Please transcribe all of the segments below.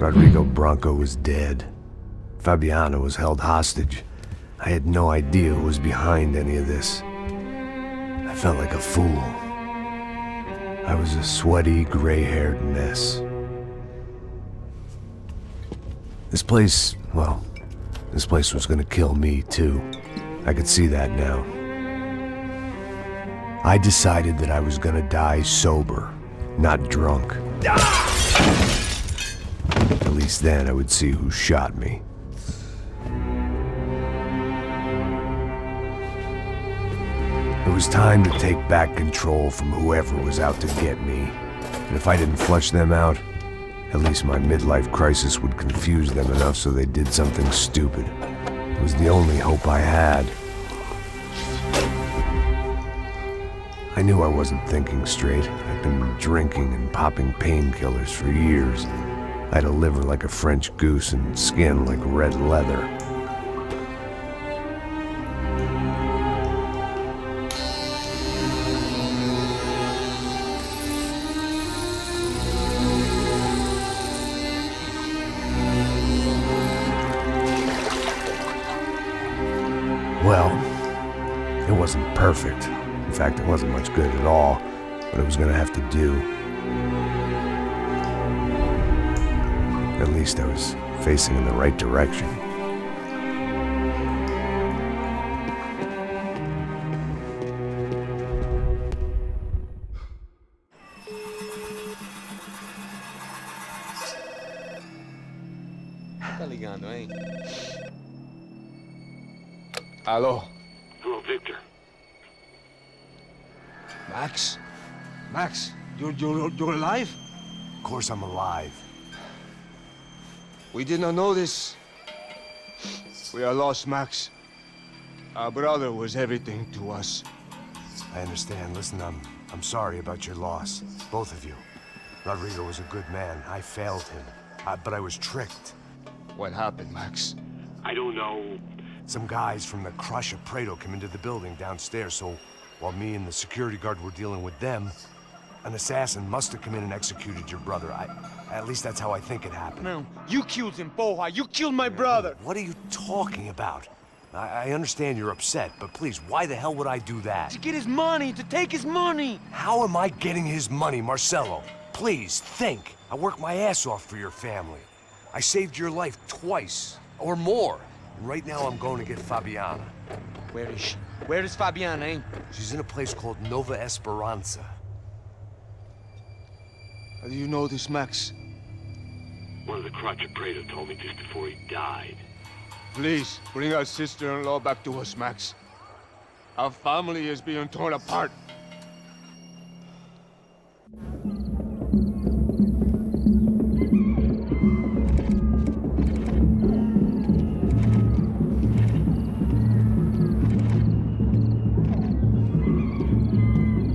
Rodrigo Branco was dead. Fabiana was held hostage. I had no idea who was behind any of this. I felt like a fool. I was a sweaty, gray-haired mess. This place was gonna kill me, too. I could see that now. I decided that I was gonna die sober, not drunk. At least then I would see who shot me. It was time to take back control from whoever was out to get me. And if I didn't flush them out, at least my midlife crisis would confuse them enough so they did something stupid. It was the only hope I had. I knew I wasn't thinking straight. I'd been drinking and popping painkillers for years. I had a liver like a French goose and skin like red leather. Well, it wasn't perfect. In fact, it wasn't much good at all, but it was gonna have to do. At least I was facing in the right direction. Tá ligando, hein? Alô? Hello, Victor. Max? Max, you're alive? Of course I'm alive. We did not know this. We are lost, Max. Our brother was everything to us. I understand. Listen, I'm sorry about your loss. Both of you. Rodrigo was a good man. I failed him. But I was tricked. What happened, Max? I don't know. Some guys from the Crush of Prado came into the building downstairs, so while me and the security guard were dealing with them, an assassin must have come in and executed your brother. At least that's how I think it happened. No, you killed him, Porra. You killed my brother. What are you talking about? I understand you're upset, but please, why the hell would I do that? To get his money, to take his money. How am I getting his money, Marcelo? Please, think. I worked my ass off for your family. I saved your life twice, or more. And right now I'm going to get Fabiana. Where is she? Where is Fabiana, eh? She's in a place called Nova Esperanza. How do you know this, Max? One of the crotch of Prado told me just before he died. Please, bring our sister-in-law back to us, Max. Our family is being torn apart.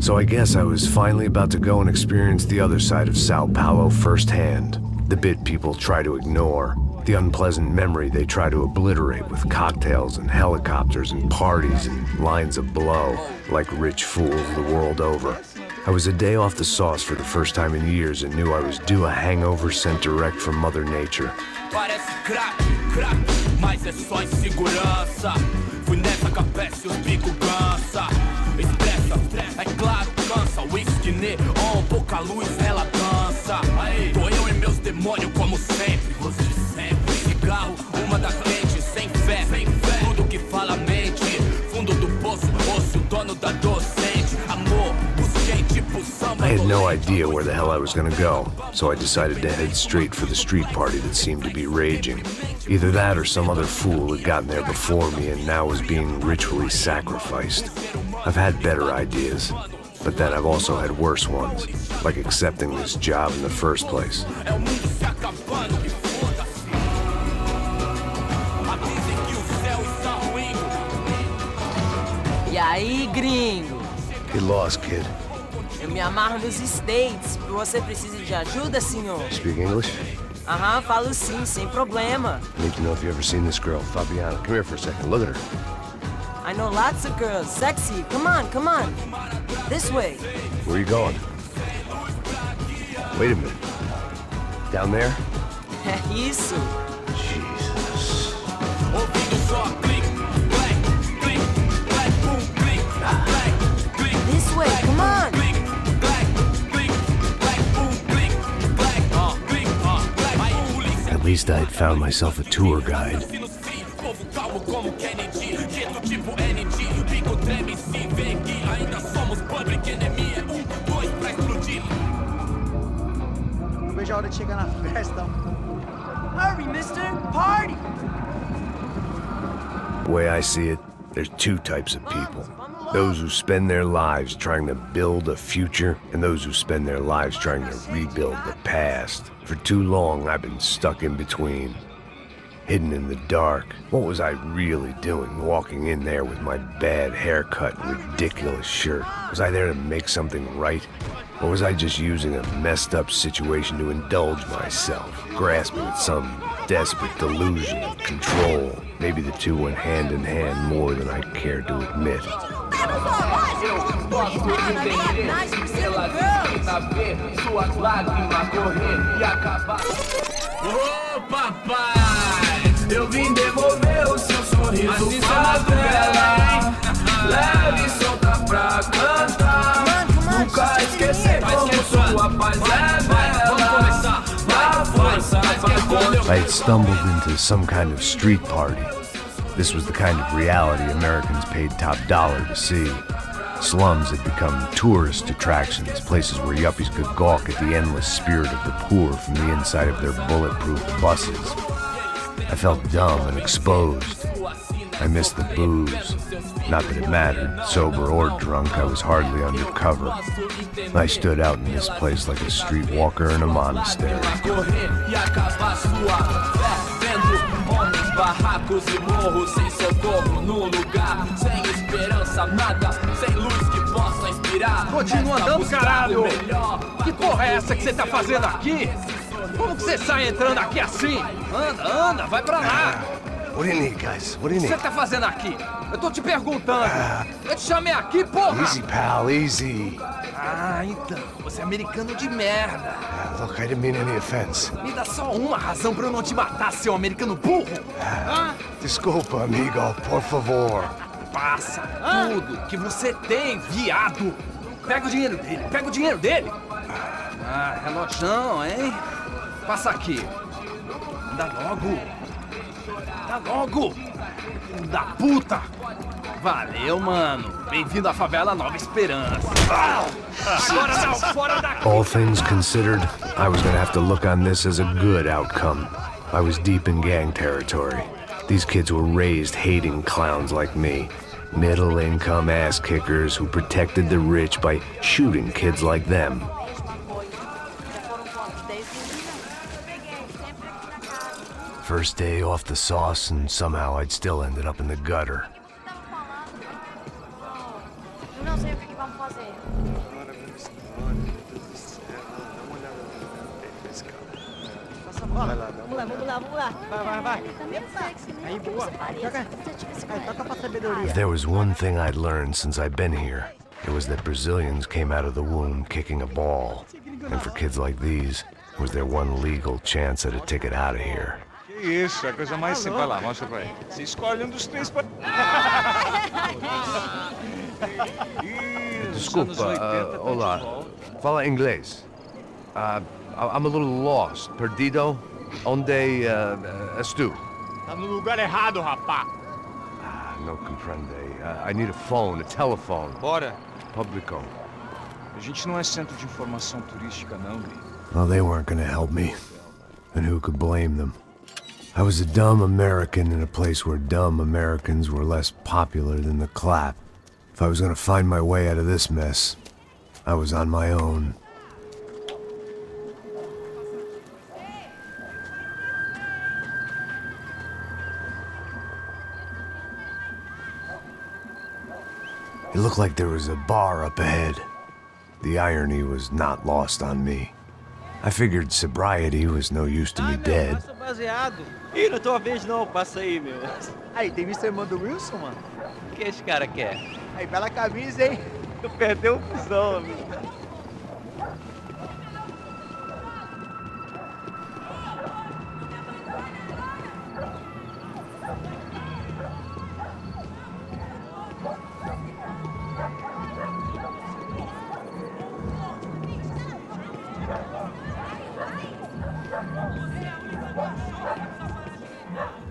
So I guess I was finally about to go and experience the other side of São Paulo firsthand. The bit people try to ignore. The unpleasant memory they try to obliterate with cocktails and helicopters and parties and lines of blow, like rich fools the world over. I was a day off the sauce for the first time in years and knew I was due a hangover sent direct from Mother Nature. Parece crack, mas é só insegurança. Fui nessa capeste, os bico cansa. Expressa, é claro, cansa. Whisky neon, pouca luz, ela dança. Tô eu e meus demônios como sempre. Você sempre. Cigarro, uma da frente, sem fé. Tudo que fala mente. Fundo do poço, osso, dono da docente. Amor, busquei tipo samba. I had no idea where the hell I was gonna go, so I decided to head straight for the street party that seemed to be raging. Either that or some other fool had gotten there before me and now was being ritually sacrificed. I've had better ideas, but then I've also had worse ones, like accepting this job in the first place. E aí, gringo? Get lost, kid. Eu me amarro nos States. Você precisa de ajuda, senhor? Speak English? Aham, falo sim, sem problema. I need to know if you've ever seen this girl, Fabiana. Come here for a second. Look at her. I know lots of girls. Sexy. Come on, come on. This way. Where are you going? Wait a minute. Down there? É isso. Jesus. Ouvindo só clique, clack, clique, clack, boom, clique, clack, clique. This way, come on. Clique, clack, clique, clack, boom, clique, clack, clique, clack. Aí polícia. At least I had found myself a tour guide. Povo calmo como Kennedy, quieto tipo NG, bico treme se vê que ainda somos public enemy, é 1, 2 pra explodir. Não vejo a hora de chegar na festa. Hurry, mister. Party. The way I see it, there's two types of people. Those who spend their lives trying to build a future, and those who spend their lives trying to rebuild the past. For too long, I've been stuck in between. Hidden in the dark. What was I really doing walking in there with my bad haircut and ridiculous shirt? Was I there to make something right? Or was I just using a messed up situation to indulge myself, grasping at some desperate delusion of control? Maybe the two went hand in hand more than I cared to admit. Nice Brazilian girls. Ô papai, eu vim devolver o seu sorriso favela. Leve e solta pra cantar. Nunca esquecer como sua paz é bela. Na força, I had stumbled into some kind of street party. This was the kind of reality Americans paid top dollar to see. Slums had become tourist attractions, places where yuppies could gawk at the endless spirit of the poor from the inside of their bulletproof buses. I felt dumb and exposed. I missed the booze. Not that it mattered, sober or drunk, I was hardly undercover. I stood out in this place like a streetwalker in a monastery. Barracos e morros sem socorro no lugar, sem esperança, nada, sem luz que possa inspirar. Continua andando, caralho! Que porra é essa que você tá fazendo aqui? Como que você sai entrando aqui assim? Anda, vai pra lá! What do you need, guys? What do you O que need? você tá fazendo aqui? Eu tô te perguntando. Eu te chamei aqui, porra! Easy, pal, easy. Ah, então, você é americano de merda. Look, I didn't mean any offense. Me dá só uma razão pra eu não te matar, seu americano burro. Desculpa, amigo, por favor. Passa tudo que você tem, viado. Pega o dinheiro dele, Ah, relojão, hein? Passa aqui. Anda logo. Filho da puta. Valeu, mano. Bem-vindo à favela Nova Esperança. Agora não, fora daqui. All things considered, I was gonna have to look on this as a good outcome. I was deep in gang territory. These kids were raised hating clowns like me. Middle-income ass-kickers who protected the rich by shooting kids like them. First day off the sauce, and somehow I'd still ended up in the gutter. Não sei o que vamos fazer. Vamos lá. Vai. Aí, boa. Joga. Aí, toca pra sabedoria. If there was one thing I'd learned since I'd been here, it was that Brazilians came out of the womb kicking a ball. And for kids like these, it was their one legal chance at a ticket out of here. Que isso, é a coisa mais simples. Vai lá, mostra pra ele. Você escolhe um dos três pra... Desculpa, olá. Fala inglês. I'm a little lost. Perdido? Onde és tu? Tá no lugar errado, rapá. No comprende. I need a phone, a telephone. Bora. Publico. A gente não é centro de informação turística, não, Gui. Well, they weren't gonna help me. And who could blame them? I was a dumb American in a place where dumb Americans were less popular than the clap. If I was gonna find my way out of this mess, I was on my own. It looked like there was a bar up ahead. The irony was not lost on me. I figured sobriety was no use to me dead. Passa baseado. Ih, não é tua vez não, passa aí, meu. Aí, tem visto a irmã do Wilson, mano? O que esse cara quer? Aí, bela camisa, hein? Perdeu o fusão, amigo.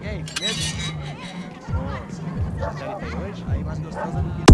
E aí, beleza? Nossa, já tem hoje? Aí, mais gostosa do que...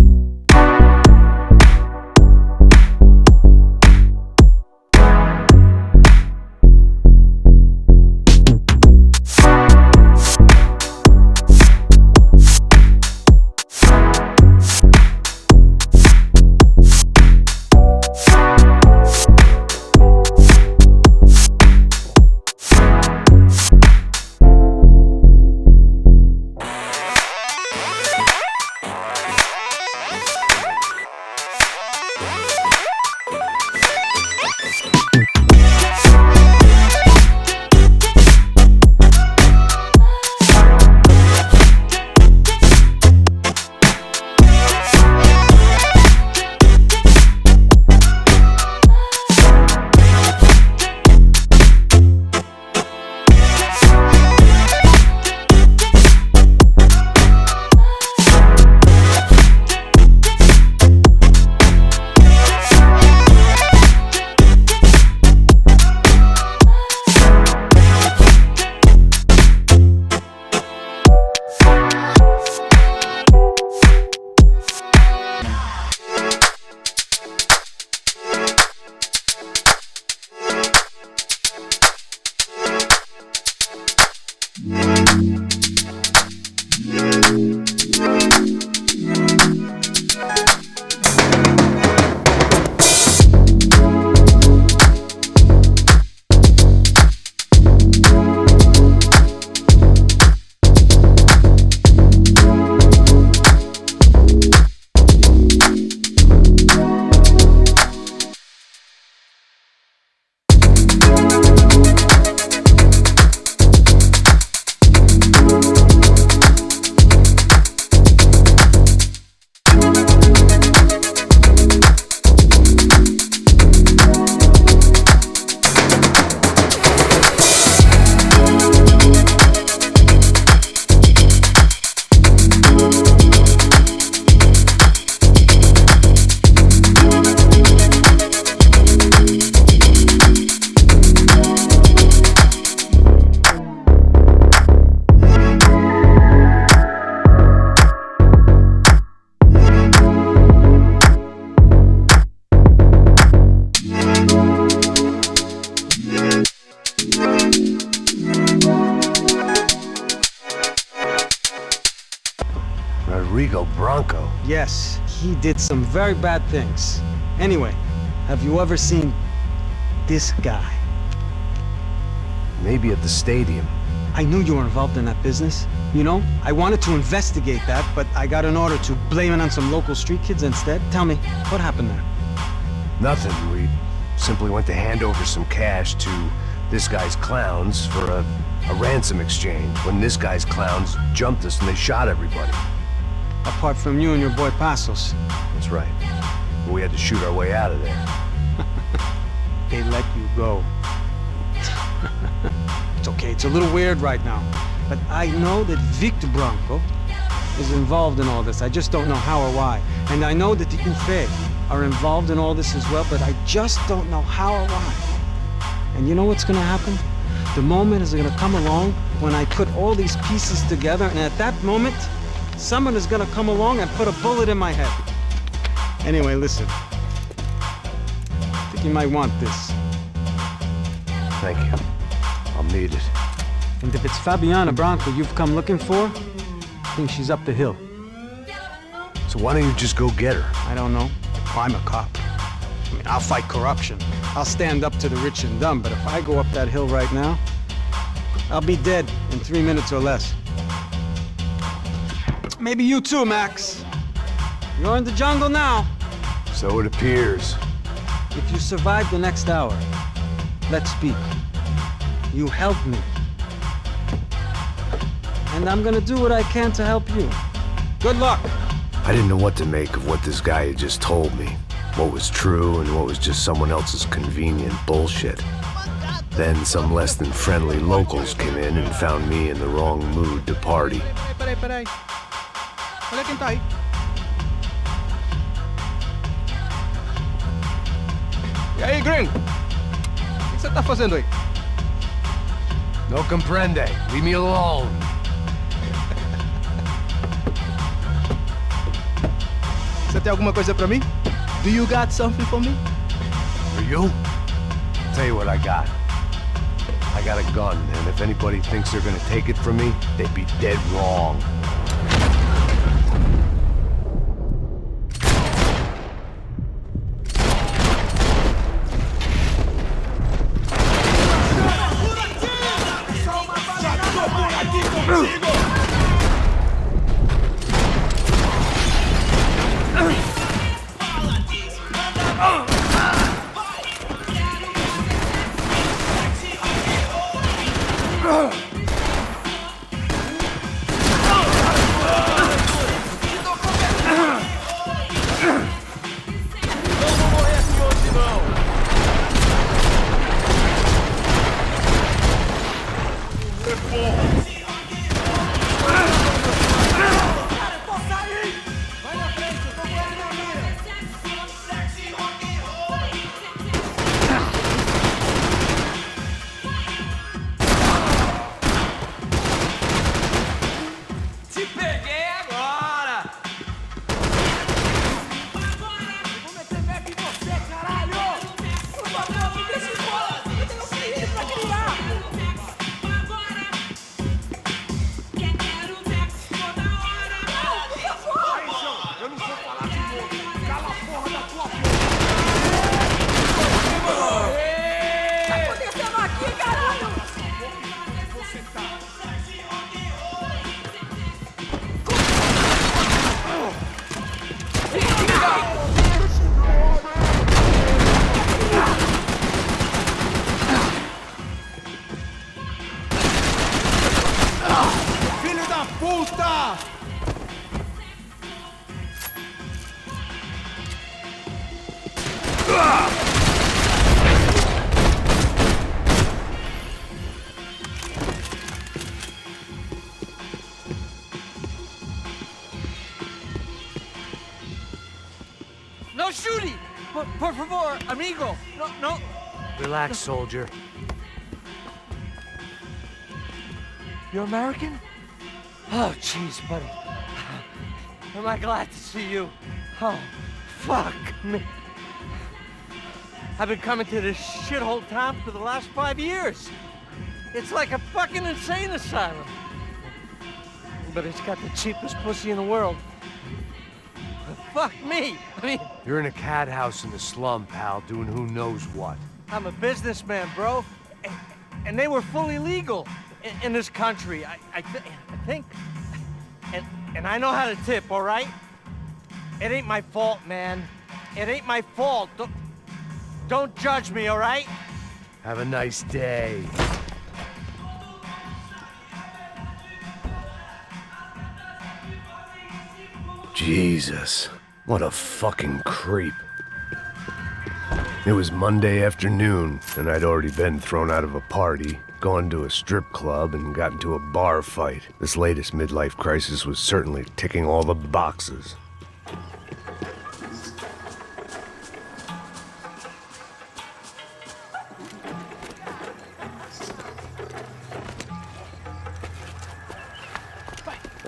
Yes, he did some very bad things. Anyway, have you ever seen this guy? Maybe at the stadium. I knew you were involved in that business. You know, I wanted to investigate that, but I got an order to blame it on some local street kids instead. Tell me, what happened there? Nothing. We simply went to hand over some cash to this guy's clowns for a ransom exchange when this guy's clowns jumped us and they shot everybody. Apart from you and your boy Passos. That's right. We had to shoot our way out of there. They let you go. It's okay, it's a little weird right now. But I know that Victor Branco is involved in all this. I just don't know how or why. And I know that the UFE are involved in all this as well, but I just don't know how or why. And you know what's gonna happen? The moment is gonna come along when I put all these pieces together, and at that moment, someone is gonna come along and put a bullet in my head. Anyway, listen. I think you might want this. Thank you. I'll need it. And if it's Fabiana Branco you've come looking for, I think she's up the hill. So why don't you just go get her? I don't know. I'm a cop. I mean, I'll fight corruption. I'll stand up to the rich and dumb, but if I go up that hill right now, I'll be dead in 3 minutes or less. Maybe you too, Max. You're in the jungle now. So it appears. If you survive the next hour, let's speak. You help me. And I'm gonna do what I can to help you. Good luck. I didn't know what to make of what this guy had just told me. What was true and what was just someone else's convenient bullshit. Then some less than friendly locals came in and found me in the wrong mood to party. Peraí. Olha quem tá aí. E aí, gringo? O que você tá fazendo aí? No comprende. Leave me alone. Você tem alguma coisa pra mim? Do you got something for me? For you? Tell you what I got. I got a gun, and if anybody thinks they're gonna take it from me, they'd be dead wrong. No shooting! Por favor, amigo! No. Relax, soldier. You're American? Oh, jeez, buddy. Am I glad to see you? Oh, fuck me. I've been coming to this shithole town for the last 5 years. It's like a fucking insane asylum. But it's got the cheapest pussy in the world. Fuck me. I mean... You're in a cat house in the slum, pal, doing who knows what. I'm a businessman, bro. And they were fully legal in this country. I think... And I know how to tip, all right? It ain't my fault, man. It ain't my fault. Don't judge me, all right? Have a nice day. Jesus, what a fucking creep. It was Monday afternoon, and I'd already been thrown out of a party, gone to a strip club, and got into a bar fight. This latest midlife crisis was certainly ticking all the boxes.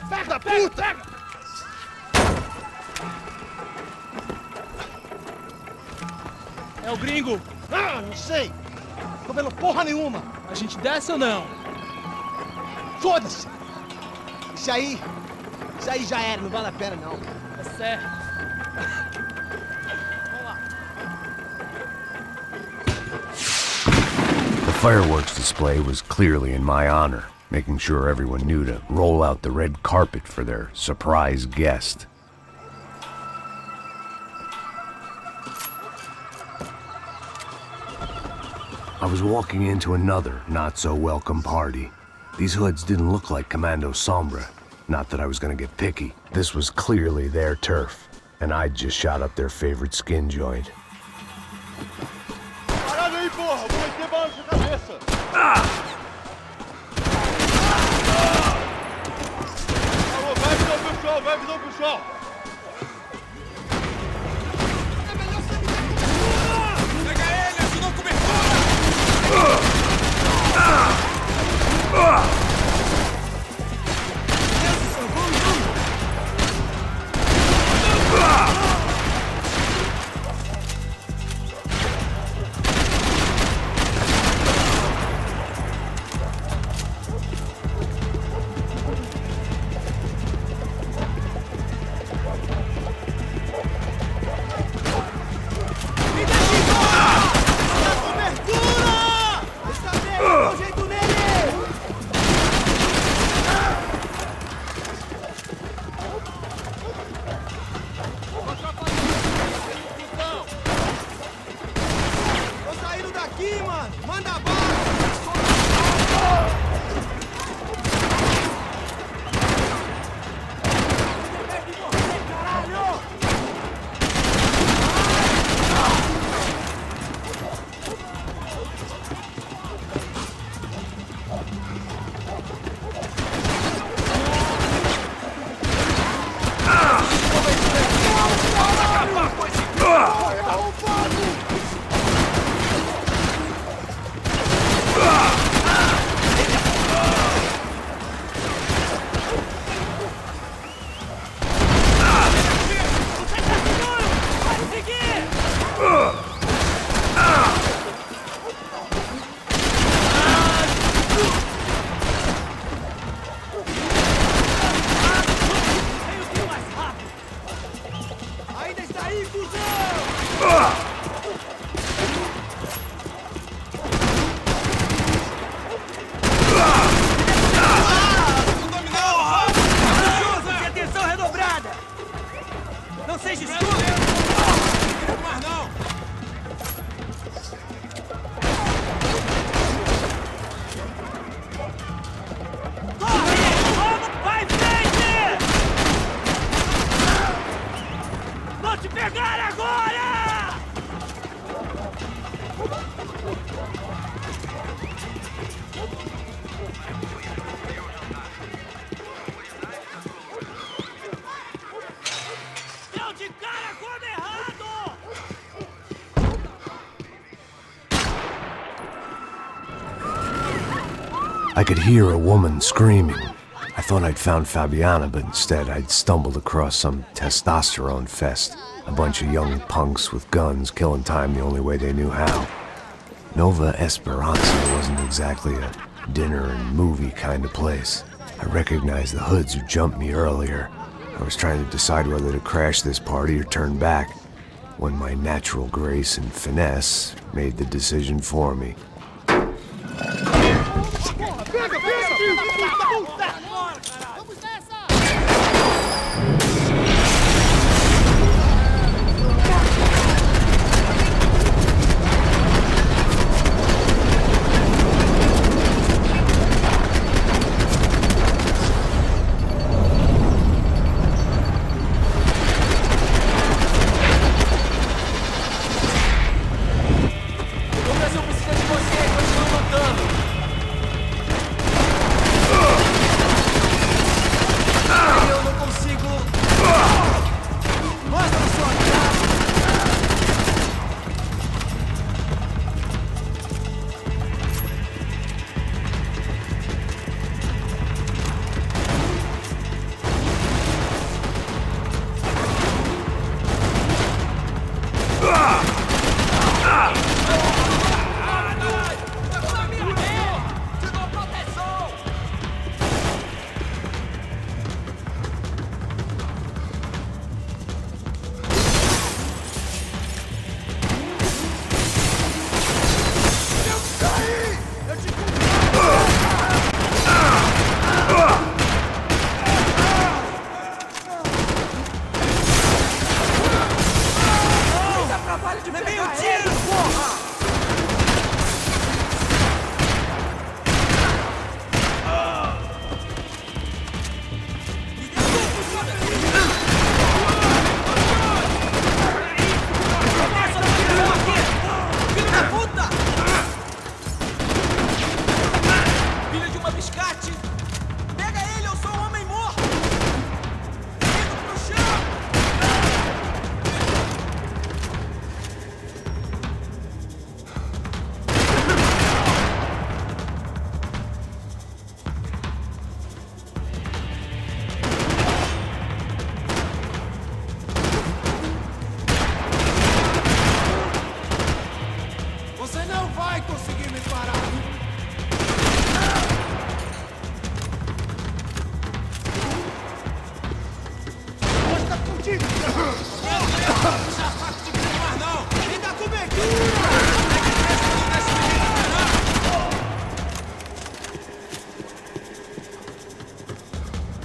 Pega, puta! É o gringo. Ah, não sei. Tô vendo porra nenhuma. A gente desce ou não? Foda-se. Isso aí já era, não vale a pena não. É certo. The fireworks display was clearly in my honor, making sure everyone knew to roll out the red carpet for their surprise guest. I was walking into another not-so-welcome party. These hoods didn't look like Commando Sombra. Not that I was gonna get picky. This was clearly their turf, and I'd just shot up their favorite skin joint. Caralho aí, porra! Vou meter bala na sua cabeça! Alô, vai visão pro chão, vai visão pro chão! Pega ele, ajuda a cobertura! I could hear a woman screaming. I thought I'd found Fabiana, but instead I'd stumbled across some testosterone fest. A bunch of young punks with guns killing time the only way they knew how. Nova Esperanza wasn't exactly a dinner and movie kind of place. I recognized the hoods who jumped me earlier. I was trying to decide whether to crash this party or turn back, when my natural grace and finesse made the decision for me.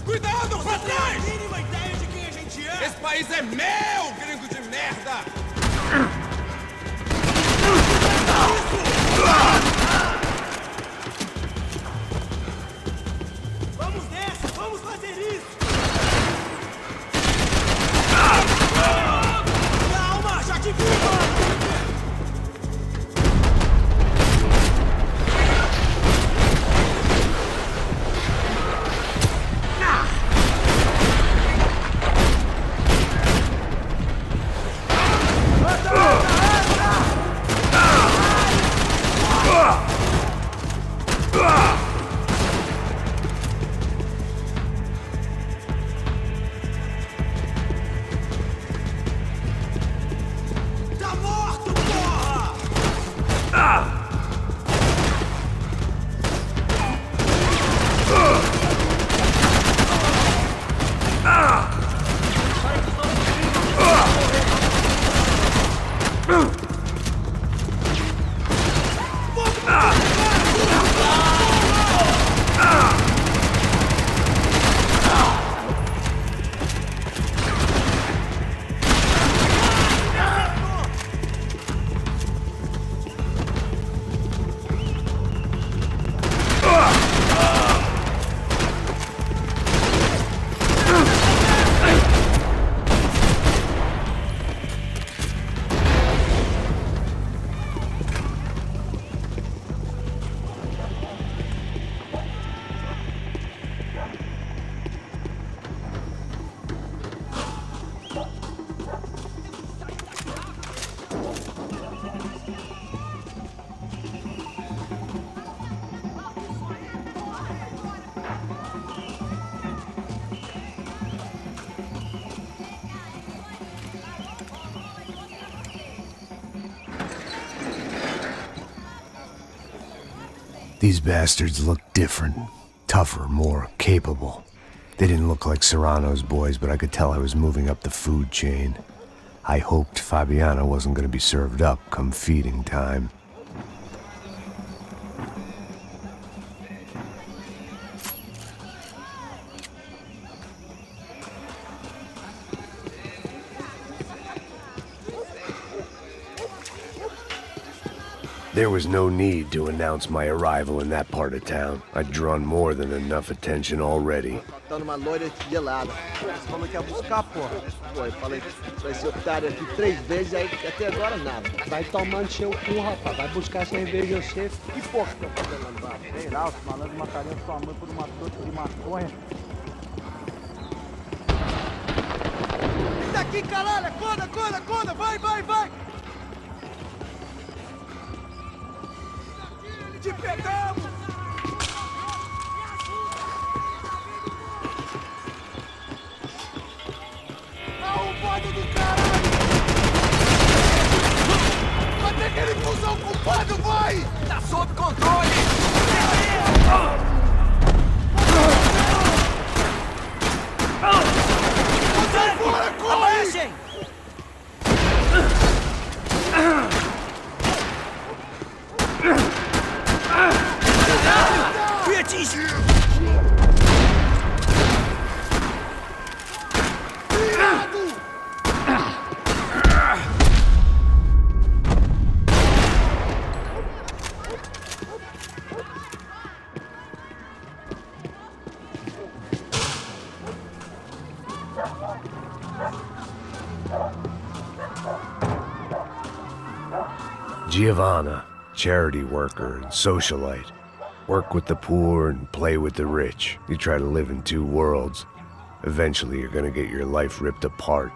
Cuidado, pra trás! Mínima ideia de quem a gente é! Esse país é meu, gringo de merda! Vamos nessa, vamos fazer isso! Calma, já te vi, mano! Mata! These bastards looked different, tougher, more capable. They didn't look like Serrano's boys, but I could tell I was moving up the food chain. I hoped Fabiana wasn't going to be served up come feeding time. There was no need to announce my arrival in that part of town. I'd drawn more than enough attention already. Faltando uma loira gelada. Você falou que ia buscar, porra. Pô, eu falei que vai ser otário aqui 3 vezes, aí até agora nada. Vai tomando seu cu, rapaz. Vai buscar cerveja você. Que porra que tá fazendo lá embaixo? Sei lá, os malandros matariam sua mãe por uma trouxa de maconha. Vem daqui, caralho! Acorda, acorda, acorda! Vai, vai, vai! Te pegamos! Arrombado do caralho! Vai ter que ele expulsar o culpado, vai! Tá sob controle! Sai fora, corre! Fui atingido! Giovanna, charity worker and socialite. Work with the poor and play with the rich. You try to live in 2 worlds. Eventually, you're gonna get your life ripped apart.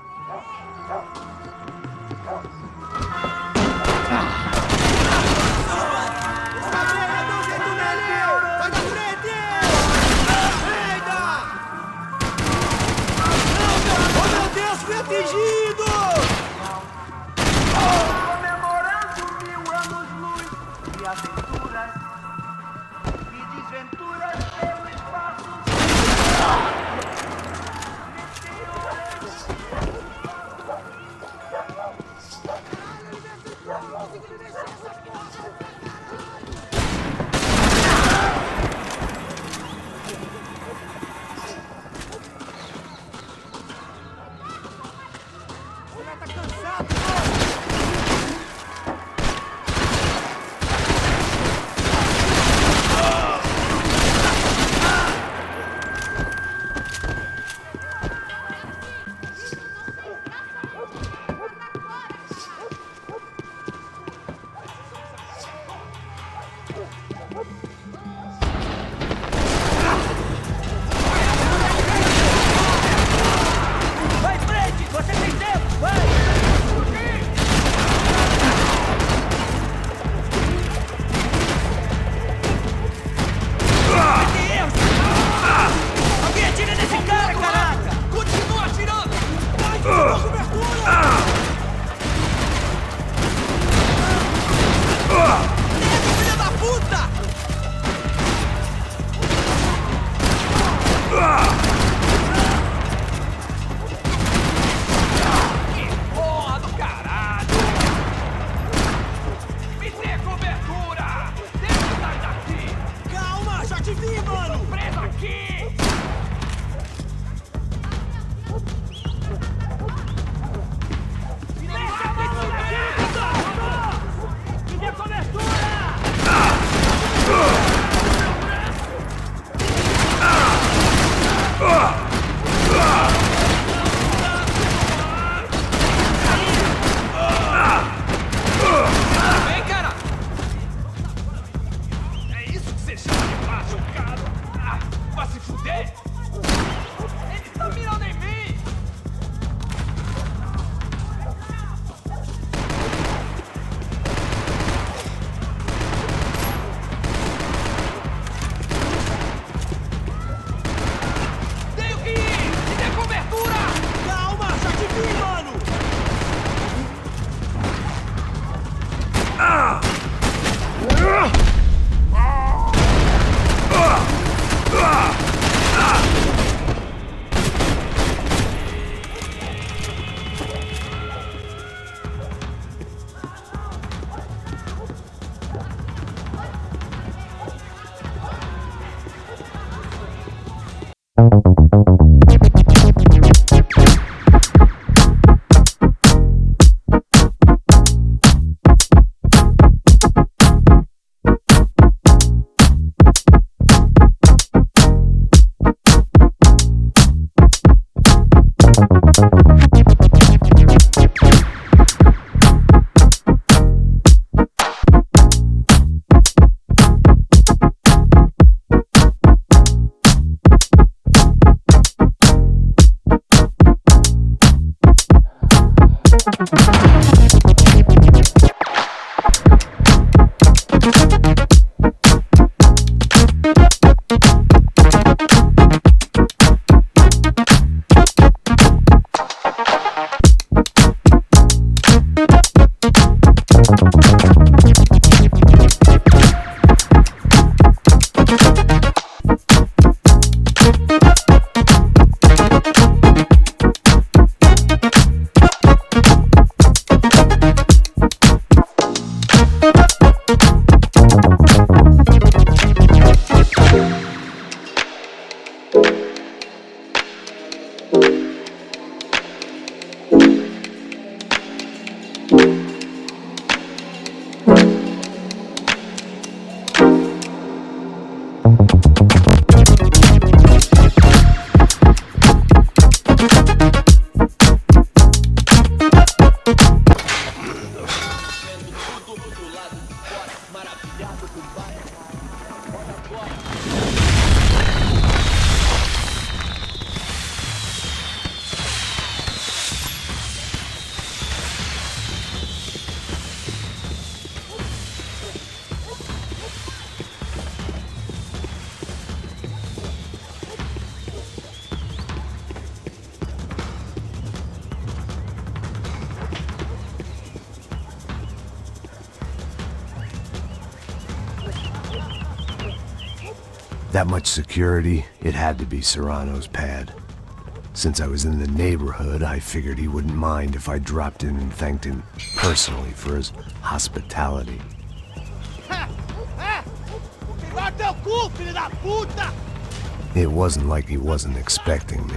That much security, it had to be Serrano's pad. Since I was in the neighborhood, I figured he wouldn't mind if I dropped in and thanked him personally for his hospitality. It wasn't like he wasn't expecting me.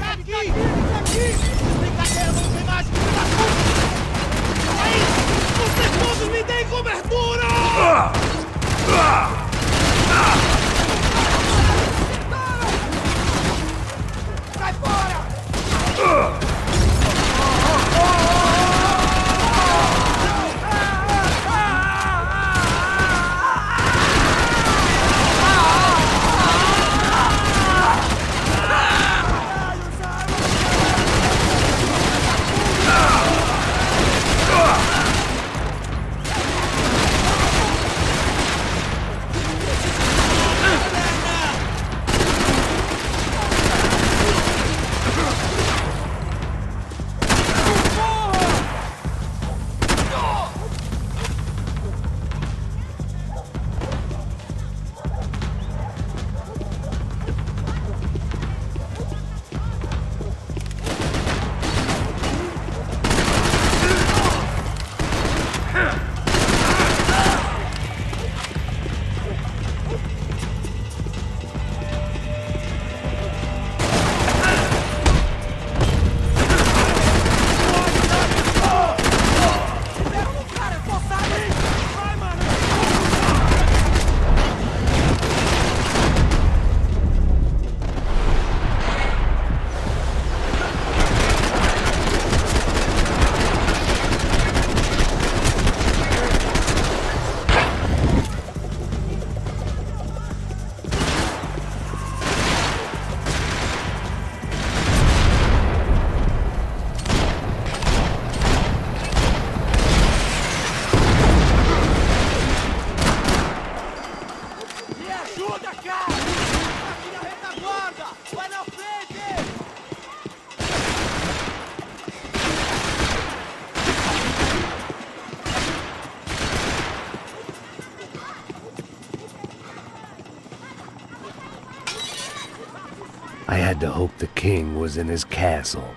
I had to hope the king was in his castle.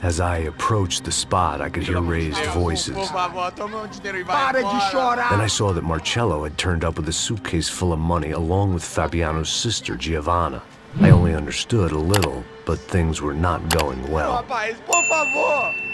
As I approached the spot, I could hear raised voices. Para de chorar! Then I saw that Marcello had turned up with a suitcase full of money along with Fabiano's sister, Giovanna. I only understood a little, but things were not going well. Rapaz, por favor!